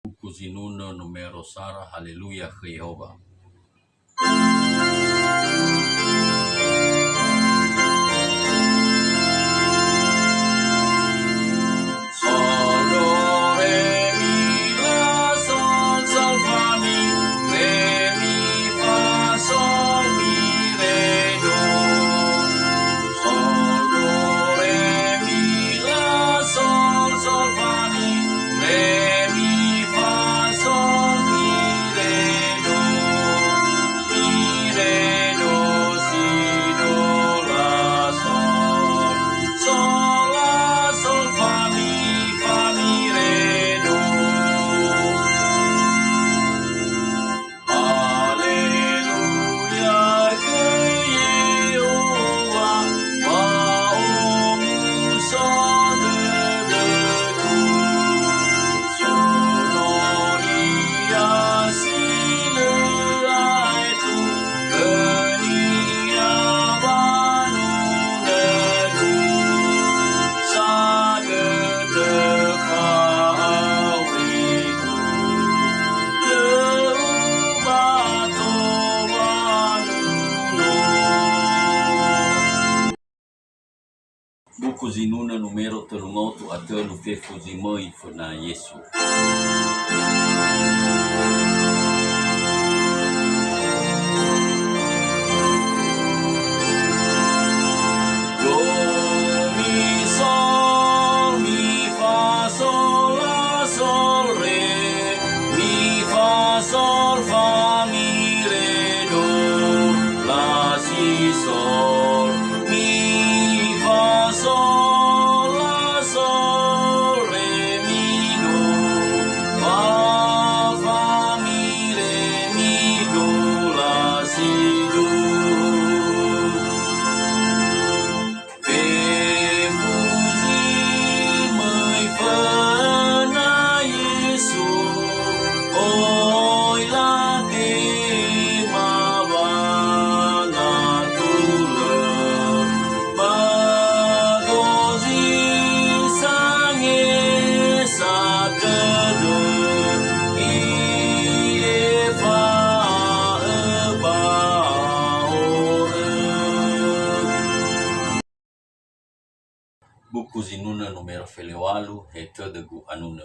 Kuzinuna numero Sara, haleluya Jehova. Sol, do, re, mi, la, sol, sol, fa, mi, re, mi, fa, sol, mi, re, do. Sol, do, re, mi, la, sol, sol, fa, mi, re, mi, fa, sol, mi, re, do. Mi, re, do, si, do, la, sol. Sol, la, sol, fa, mi, re, do. Haleluya ke Yehova, maumu saudaraku. Sonoria silaitu, dunia banunadu. Sagetekauriku, Leubato banuno. Buku zinuna numero 3 atau fefu zimoi funa Yesu. Do, mi, sol, mi, fa, sol, la, sol, re, mi, fa, sol, fa, mi, re, do, la, si, sol, mi, fa, sol, la, sol, re, mi, do, fa, mi, re, mi, do, la, si, do. Fefuzi măi făna Iesu, oi la te mavana tulă, bagozi sange satădă, iefa baoră. Buku zinuna numero felewalu he tădăgu anună.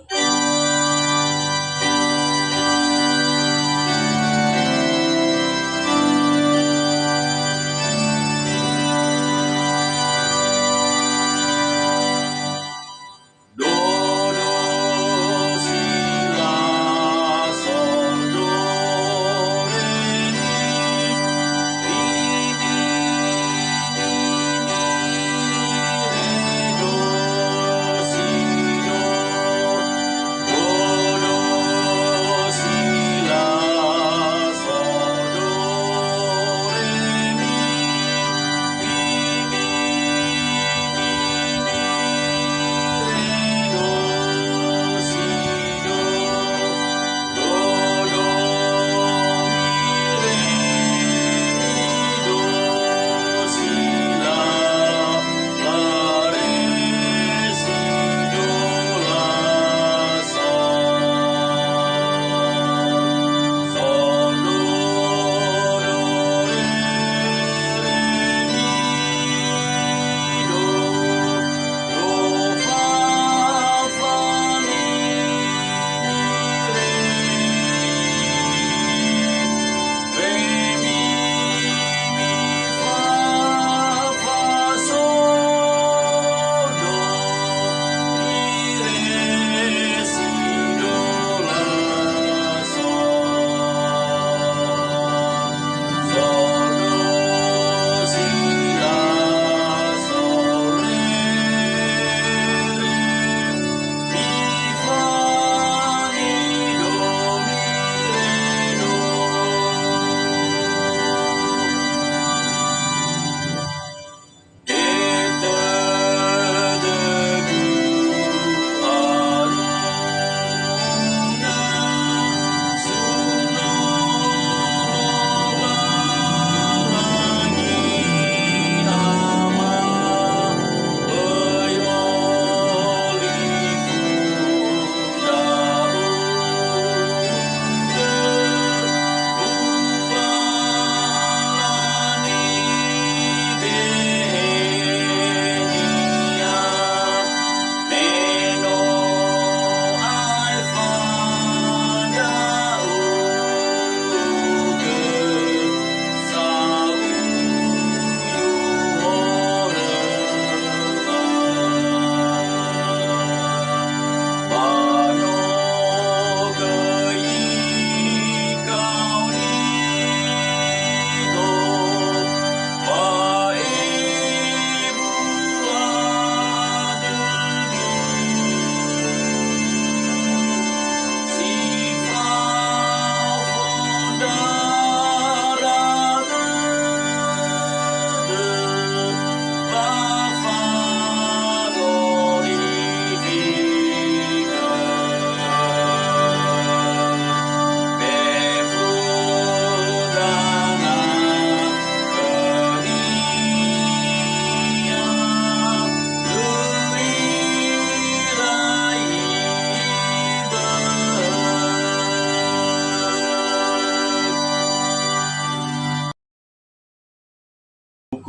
Do, do, si, la, sol, do, re, mi, mi, re, do, si, do,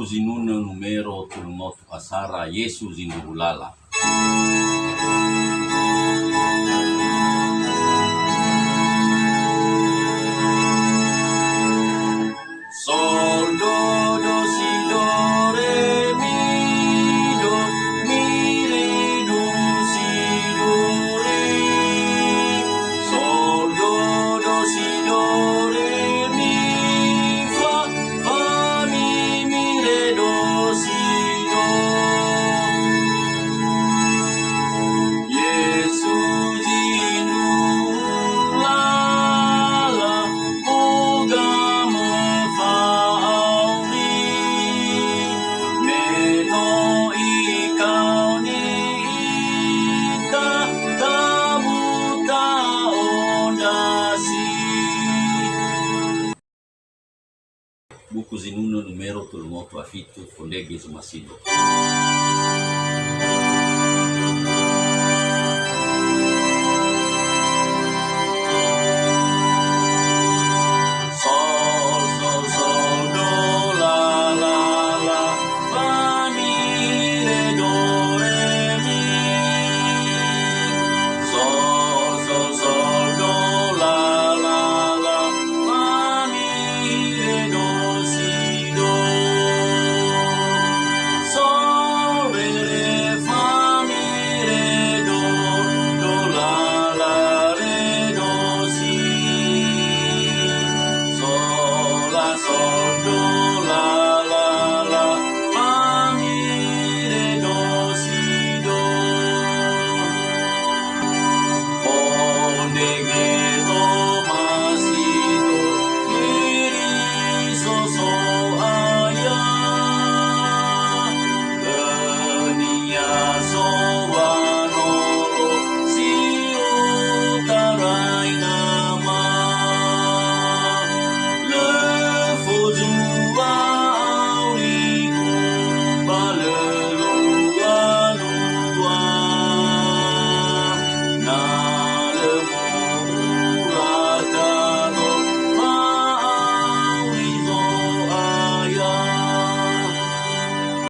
zinuna numero tulungot asara Yesu zinduhulala. Sol, do, do, si, do, re, mi, do, mi, re, do, si, do, re. Sol, do, do, si, do, re, mi, fa, fa, mi, re, do, si, do. Yesus zinulala, moga mefauri, meno ikaw ni ita, tamu taon dasi. Buku zinuna numero tulungoto afitu Fondeges Masido.